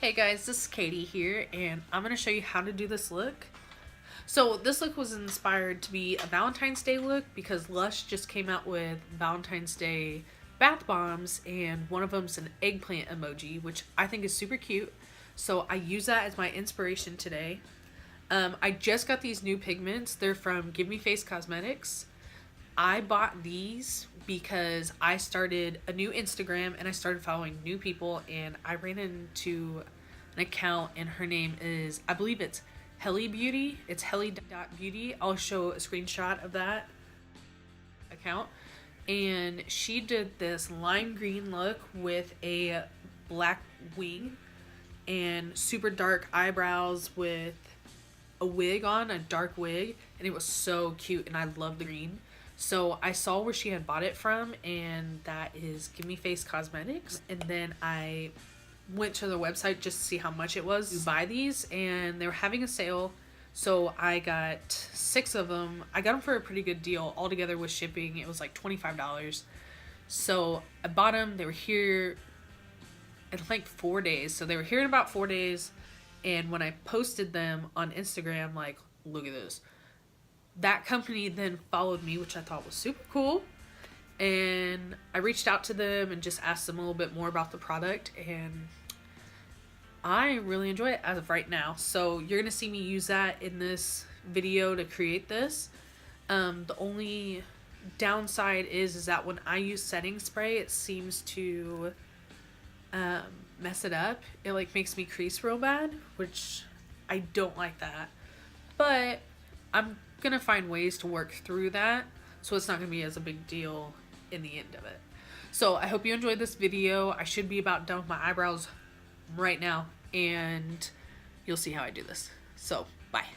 Hey guys, this is Katie here, and I'm going to show you how to do this look. So this look was inspired to be a Valentine's Day look because Lush just came out with Valentine's Day bath bombs, and one of them's an eggplant emoji, which I think is super cute. So I use that as my inspiration today. I just got these new pigments. They're from Give Me Face Cosmetics. I bought these because I started a new Instagram and I started following new people, and I ran into an account and her name is, I believe it's Helly Beauty. It's Helly.beauty. I'll show a screenshot of that account. And she did this lime green look with a black wing and super dark eyebrows with a wig on, a dark wig, and it was so cute and I love the green. So I saw where she had bought it from, and that is Give Me Face Cosmetics. And then I went to their website just to see how much it was to buy these, and they were having a sale. So I got 6 of them. I got them for a pretty good deal. Altogether with shipping, it was like $25. So I bought them. They were here in like 4 days. So they were here in about 4 days. And when I posted them on Instagram, like, look at this, that company then followed me, which I thought was super cool. And I reached out to them and just asked them a little bit more about the product, and I really enjoy it as of right now. So you're gonna see me use that in this video to create this. The only downside is that when I use setting spray, it seems to mess it up. It like makes me crease real bad, which I don't like that. But I'm gonna find ways to work through that, so it's not gonna be as a big deal in the end of it. So I hope you enjoyed this video. I should be about done with my eyebrows right now, and you'll see how I do this. So bye.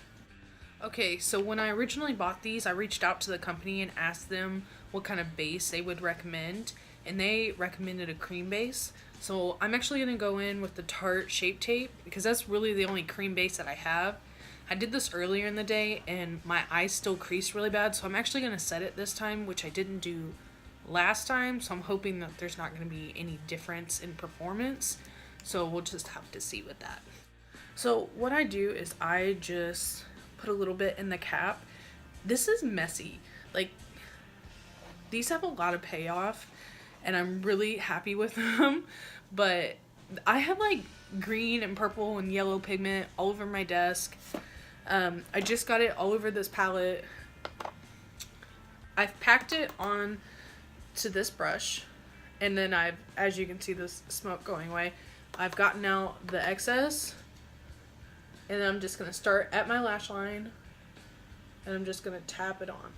Okay, so when I originally bought these, I reached out to the company and asked them what kind of base they would recommend, and they recommended a cream base. So I'm actually gonna go in with the Tarte Shape Tape because that's really the only cream base that I have. I did this earlier in the day and my eyes still crease really bad, so I'm actually going to set it this time, which I didn't do last time, so I'm hoping that there's not going to be any difference in performance. So we'll just have to see with that. So what I do is I just put a little bit in the cap. This is messy. Like, these have a lot of payoff and I'm really happy with them, but I have like green and purple and yellow pigment all over my desk. I just got it all over this palette. I've packed it on to this brush, and then I've, as you can see this smoke going away, I've gotten out the excess, and then I'm just going to start at my lash line, and I'm just going to tap it on.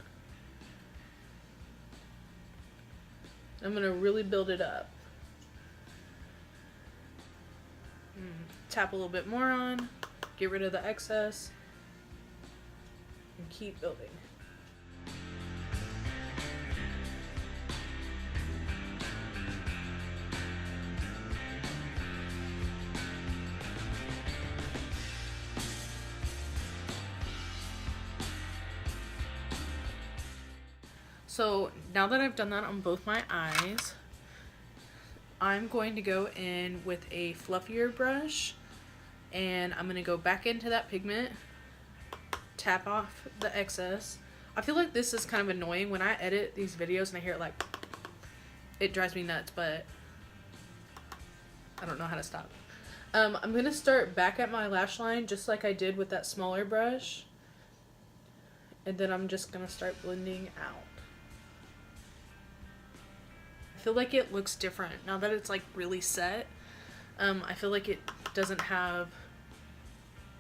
I'm going to really build it up. Tap a little bit more on, get rid of the excess, and keep building. So now that I've done that on both my eyes, I'm going to go in with a fluffier brush, and I'm going to go back into that pigment, tap off the excess. I feel like this is kind of annoying when I edit these videos and I hear it like, it drives me nuts, but I don't know how to stop. I'm going to start back at my lash line just like I did with that smaller brush, and then I'm just going to start blending out. I feel like it looks different now that it's like really set. I feel like it doesn't have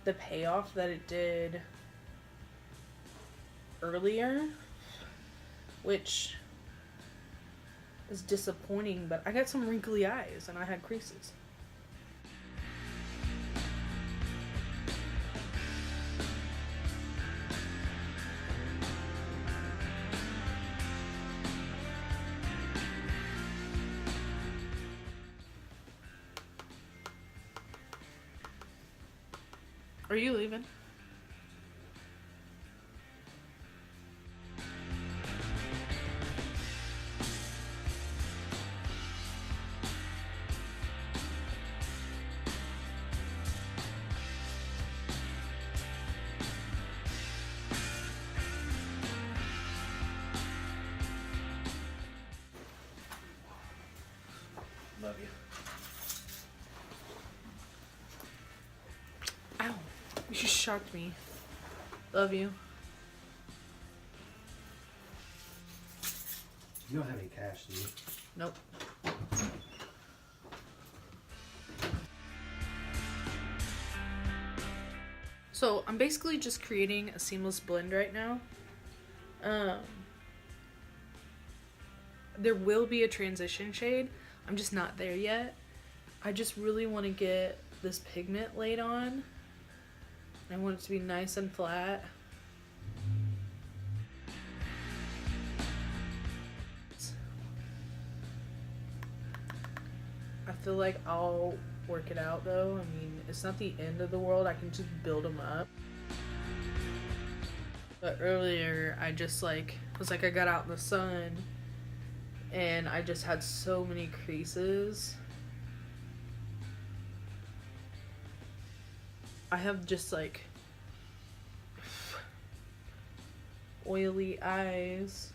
the payoff that it did earlier, which is disappointing, but I got some wrinkly eyes and I had creases. Are you leaving? Love you. Ow. You just shocked me. Love you. You don't have any cash, do you? Nope. So I'm basically just creating a seamless blend right now. There will be a transition shade. I'm just not there yet. I just really want to get this pigment laid on. I want it to be nice and flat. I feel like I'll work it out though. I mean, it's not the end of the world. I can just build them up. But earlier, I just like, was like I got out in the sun and I just had so many creases. I have just like oily eyes.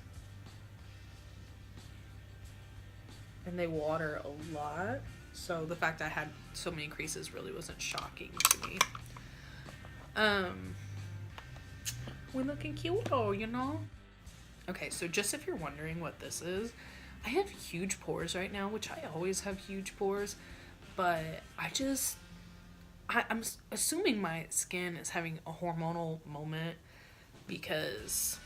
And they water a lot. So the fact I had so many creases really wasn't shocking to me. We're looking cute though, you know? Okay, so just if you're wondering what this is, I have huge pores right now, which I always have huge pores, but I'm assuming my skin is having a hormonal moment because,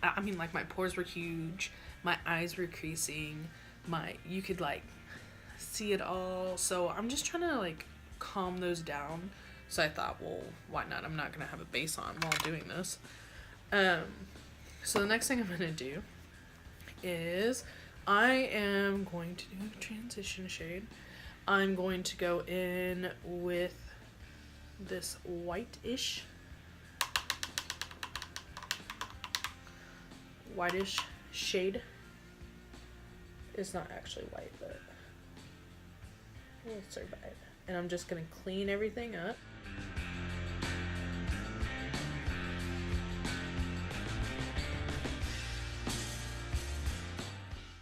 I mean, like my pores were huge, my eyes were creasing, you could like see it all. So I'm just trying to like calm those down. So I thought, well, why not? I'm not gonna have a base on while doing this. So the next thing I'm gonna do is I am going to do a transition shade. I'm going to go in with this whitish shade. It's not actually white, but we'll survive. And I'm just gonna clean everything up.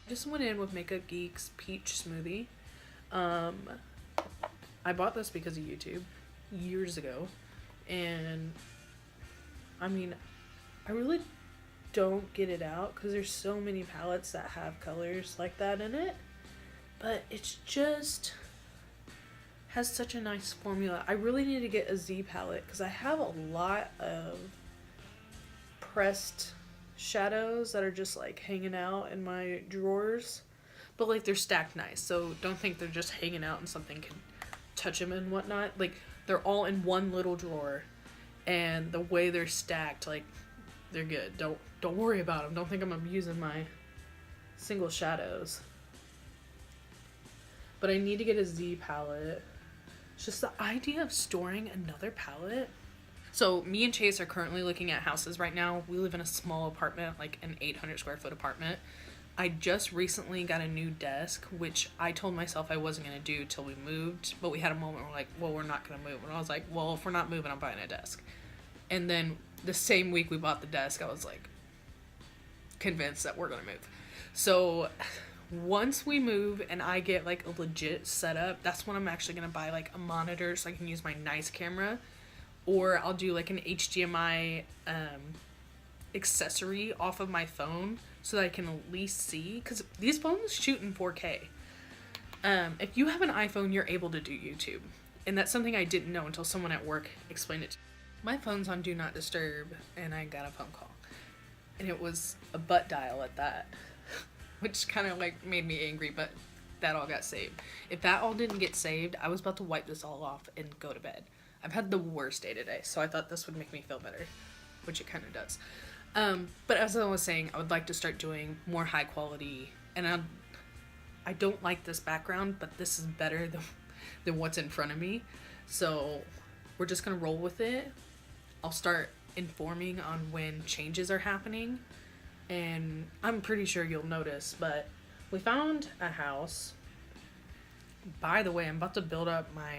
Just went in with Makeup Geek's Peach Smoothie. I bought this because of YouTube years ago, and I mean, I really don't get it out because there's so many palettes that have colors like that in it, but it's just has such a nice formula. I really need to get a Z palette because I have a lot of pressed shadows that are just like hanging out in my drawers, but like they're stacked nice, so don't think they're just hanging out and something can touch them and whatnot. Like they're all in one little drawer, and the way they're stacked, like they're good. Don't worry about them. Don't think I'm abusing my single shadows. But I need to get a Z palette. It's just the idea of storing another palette. So me and Chase are currently looking at houses right now. We live in a small apartment, like an 800 square foot apartment. I just recently got a new desk, which I told myself I wasn't going to do till we moved. But we had a moment where we're like, well, we're not going to move. And I was like, well, if we're not moving, I'm buying a desk. And then the same week we bought the desk, I was like convinced that we're going to move. So once we move and I get like a legit setup, that's when I'm actually going to buy like a monitor so I can use my nice camera. Or I'll do like an HDMI accessory off of my phone so that I can at least see, because these phones shoot in 4K. If you have an iPhone, you're able to do YouTube. And that's something I didn't know until someone at work explained it to me. My phone's on Do Not Disturb, and I got a phone call. And it was a butt dial at that, which kind of like made me angry, but that all got saved. If that all didn't get saved, I was about to wipe this all off and go to bed. I've had the worst day today, so I thought this would make me feel better, which it kind of does. But as I was saying, I would like to start doing more high quality, and I don't like this background, but this is better than what's in front of me. So we're just going to roll with it. I'll start informing on when changes are happening, and I'm pretty sure you'll notice, but we found a house. By the way, I'm about to build up my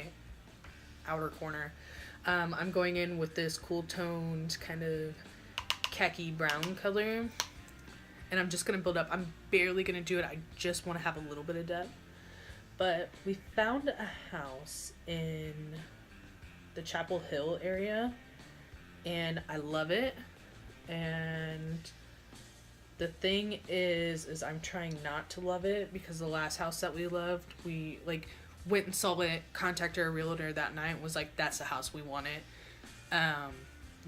outer corner. I'm going in with this cool toned kind of khaki brown color, and I'm just going to build up. I'm barely going to do it. I just want to have a little bit of depth. But we found a house in the Chapel Hill area, and I love it. And the thing is I'm trying not to love it, because the last house that we loved, we like went and saw it, contacted a realtor that night, was like, that's the house we wanted.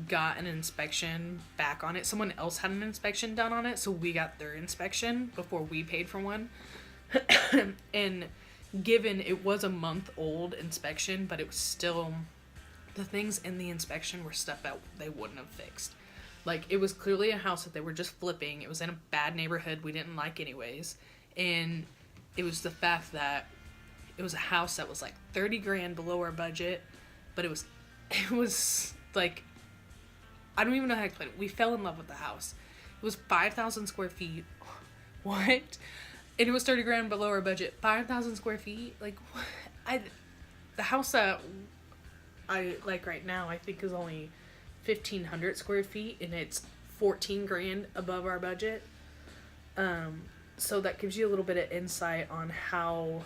Got an inspection back on it. Someone else had an inspection done on it, so we got their inspection before we paid for one. And given it was a month old inspection, but it was still, the things in the inspection were stuff that they wouldn't have fixed. Like, it was clearly a house that they were just flipping. It was in a bad neighborhood we didn't like anyways. And it was the fact that it was a house that was like 30 grand below our budget, but it was like, I don't even know how to explain it. We fell in love with the house. It was 5,000 square feet. What? And it was 30 grand below our budget. 5,000 square feet? Like, the house that I like right now, I think is only 1,500 square feet, and it's 14 grand above our budget. So that gives you a little bit of insight on how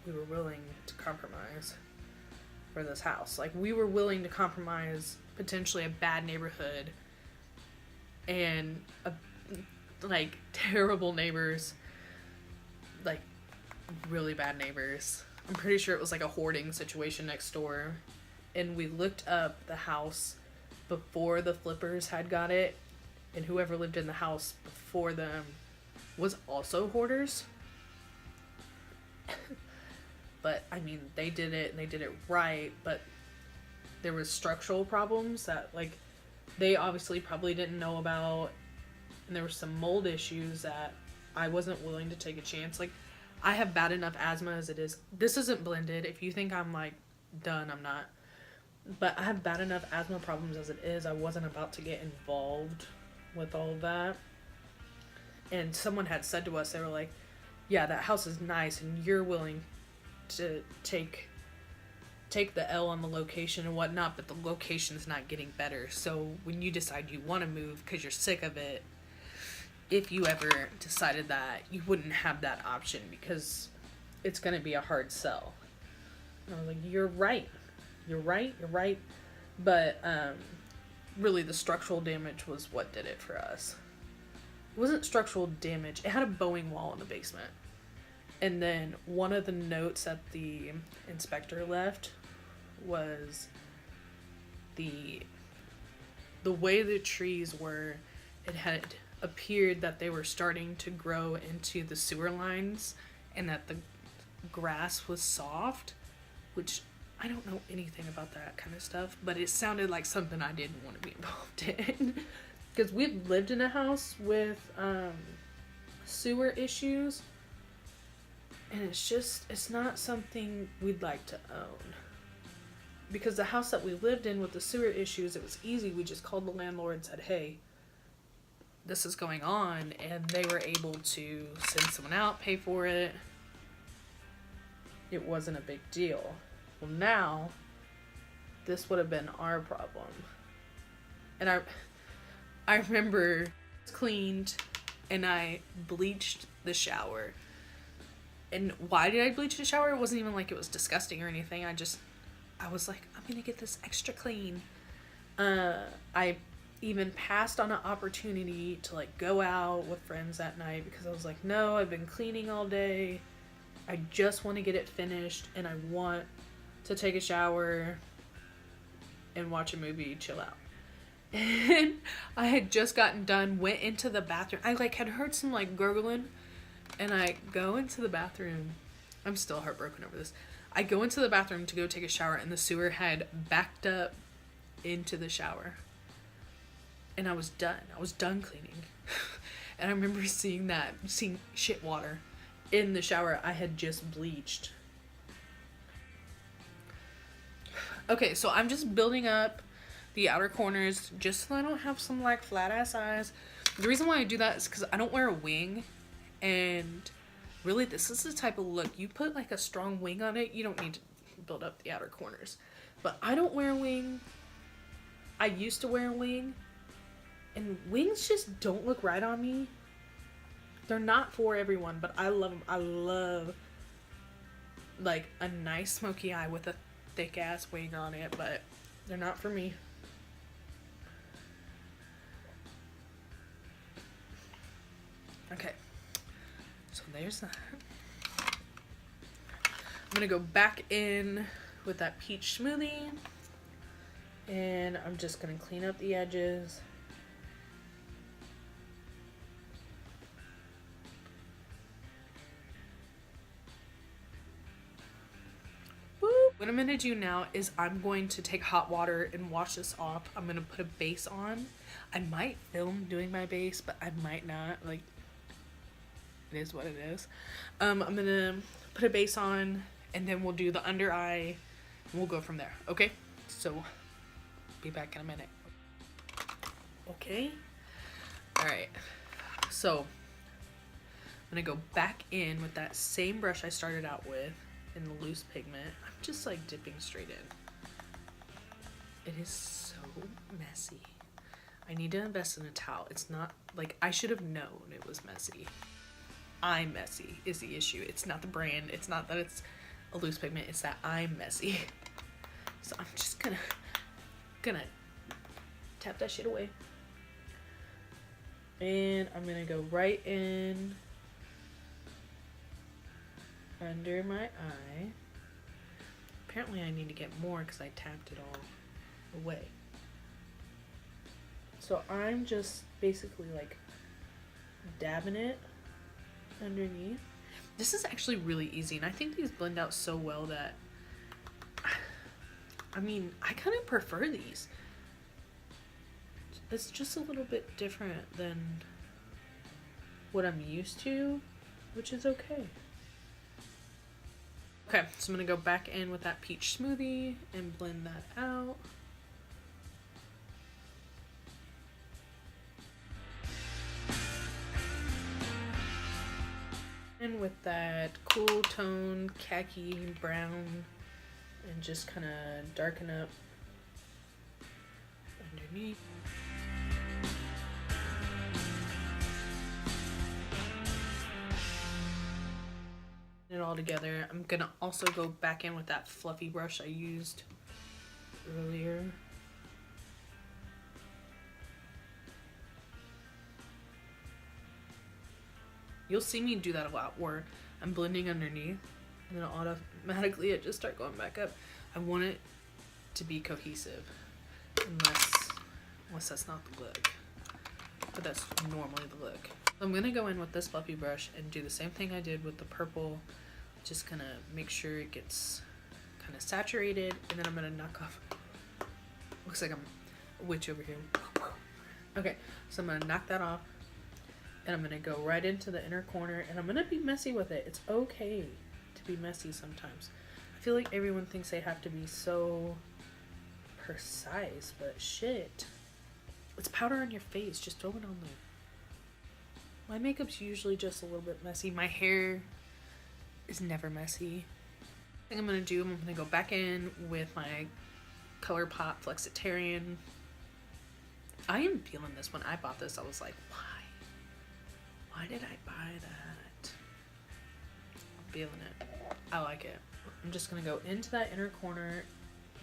we were willing to compromise for this house. Like, we were willing to compromise potentially a bad neighborhood and like terrible neighbors, like really bad neighbors. I'm pretty sure it was like a hoarding situation next door. And we looked up the house before the flippers had got it, and whoever lived in the house before them was also hoarders. But I mean, they did it and they did it right, but there was structural problems that like they obviously probably didn't know about, and there were some mold issues that I wasn't willing to take a chance. Like, I have bad enough asthma as it is. This isn't blended. If you think I'm like done, I'm not. But I have bad enough asthma problems as it is. I wasn't about to get involved with all of that. And someone had said to us, they were like, yeah, that house is nice and you're willing to take the L on the location and whatnot, but the location's not getting better. So when you decide you want to move because you're sick of it, if you ever decided that, you wouldn't have that option because it's going to be a hard sell. And I was like, you're right. But really the structural damage was what did it for us. It wasn't structural damage. It had a bowing wall in the basement. And then one of the notes that the inspector left was the way the trees were, it had appeared that they were starting to grow into the sewer lines and that the grass was soft, which I don't know anything about that kind of stuff, but it sounded like something I didn't want to be involved in. Because we've lived in a house with sewer issues, and it's not something we'd like to own. Because the house that we lived in with the sewer issues, it was easy. We just called the landlord and said, hey, this is going on, and they were able to send someone out, pay for it. It wasn't a big deal. Well, now, this would have been our problem. And I remember cleaned and I bleached the shower. And why did I bleach the shower? It wasn't even like it was disgusting or anything. I was like, I'm gonna get this extra clean. I even passed on an opportunity to like go out with friends that night because I was like, no, I've been cleaning all day. I just want to get it finished and I want to take a shower and watch a movie, chill out. And I had just gotten done, went into the bathroom. I like had heard some like gurgling, and I go into the bathroom. I'm still heartbroken over this. I go into the bathroom to go take a shower, and the sewer had backed up into the shower. And I was done. I was done cleaning. And I remember seeing shit water in the shower I had just bleached. Okay, so I'm just building up the outer corners just so I don't have some like flat ass eyes. The reason why I do that is because I don't wear a wing, and really this is the type of look you put like a strong wing on it, you don't need to build up the outer corners. But I don't wear a wing. I used to wear a wing, And wings just don't look right on me. They're not for everyone, but I love them. I love like a nice smoky eye with a thick ass wing on it, but they're not for me. Okay, so there's that. I'm gonna go back in with that peach smoothie, and I'm just gonna clean up the edges. What I'm gonna do now is I'm going to take hot water and wash this off. I'm gonna put a base on. I might film doing my base, but I might not. Like, it is what it is. I'm gonna put a base on, and then we'll do the under eye, and we'll go from there. Okay? So, be back in a minute. Okay? Alright. So, I'm gonna go back in with that same brush I started out with in the loose pigment. I'm just like dipping straight in. It is so messy. I need to invest in a towel. It's not like I should have known it was messy. I'm messy is the issue. It's not the brand. It's not that it's a loose pigment. It's that I'm messy. So I'm just gonna tap that shit away. And I'm gonna go right in under my eye. Apparently I need to get more because I tapped it all away. So I'm just basically like dabbing it underneath. This is actually really easy, and I think these blend out so well that I mean, I kind of prefer these. It's just a little bit different than what I'm used to, which is okay. Okay, so I'm gonna go back in with that peach smoothie and blend that out. And with that cool tone khaki brown, and just kind of darken up underneath. It all together. I'm gonna also go back in with that fluffy brush I used earlier. You'll see me do that a lot where I'm blending underneath and then automatically it just start going back up. I want it to be cohesive, unless that's not the look, but that's normally the look. I'm gonna go in with this fluffy brush and do the same thing I did with the purple. Just gonna make sure it gets kind of saturated, and then I'm gonna knock off. Looks like I'm a witch over here. Okay, so I'm gonna knock that off, and I'm gonna go right into the inner corner, and I'm gonna be messy with it. It's okay to be messy sometimes. I feel like everyone thinks they have to be so precise, but shit. It's powder on your face, just throw it on there. My makeup's usually just a little bit messy. My hair is never messy. I think I'm gonna do, I'm gonna go back in with my ColourPop Flexitarian. I am feeling this. When I bought this, I was like, why did I buy that? I'm feeling it. I like it. I'm just gonna go into that inner corner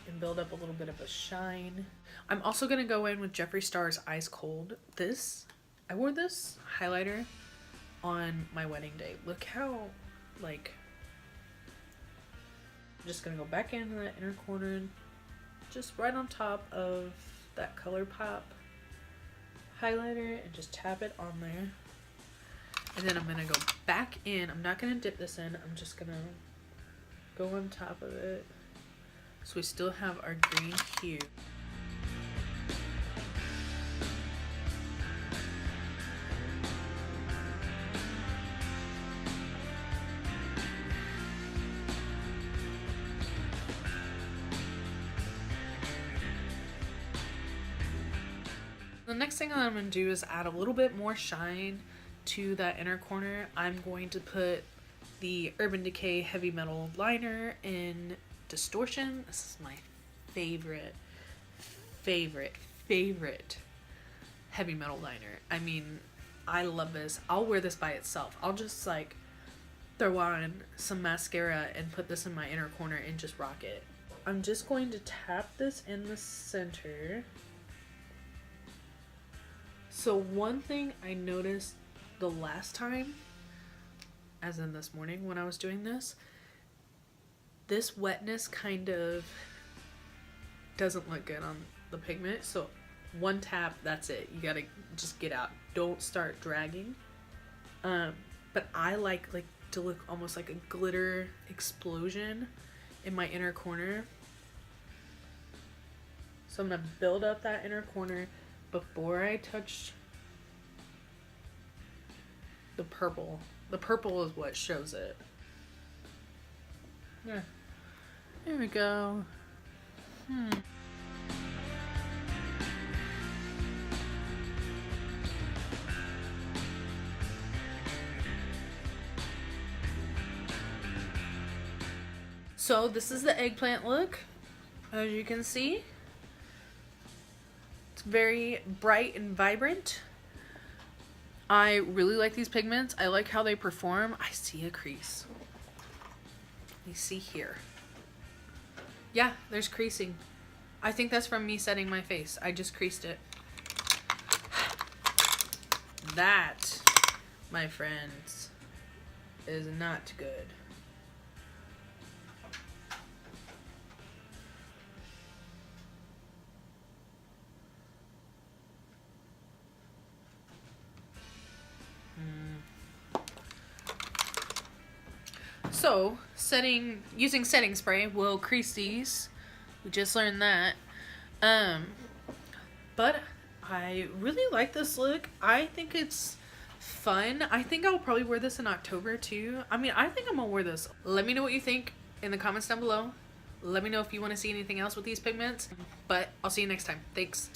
and build up a little bit of a shine. I'm also gonna go in with Jeffree Star's Ice Cold. I wore this highlighter on my wedding day. Look how, like, I'm just gonna go back into that inner corner, just right on top of that ColourPop highlighter, and just tap it on there. And then I'm gonna go back in. I'm not gonna dip this in. I'm just gonna go on top of it. So we still have our green hue. The next thing I'm going to do is add a little bit more shine to that inner corner. I'm going to put the Urban Decay Heavy Metal Liner in Distortion. This is my favorite heavy metal liner. I mean, I love this. I'll wear this by itself. I'll just like throw on some mascara and put this in my inner corner and just rock it. I'm just going to tap this in the center. So one thing I noticed the last time, as in this morning when I was doing this wetness kind of doesn't look good on the pigment. So one tap, that's it. You gotta just get out. Don't start dragging. But I like to look almost like a glitter explosion in my inner corner. So I'm gonna build up that inner corner before I touch the purple. The purple is what shows it. Yeah. There we go. So this is the eggplant look, as you can see. It's very bright and vibrant. I really like these pigments. I like how they perform. I see a crease. You see here. Yeah, there's creasing. I think that's from me setting my face. I just creased it. That, my friends, is not good. So, using setting spray will crease these. We just learned that. But I really like this look. I think it's fun. I think I'll probably wear this in October too. I mean, I think I'm gonna wear this. Let me know what you think in the comments down below. Let me know if you want to see anything else with these pigments. But I'll see you next time. Thanks.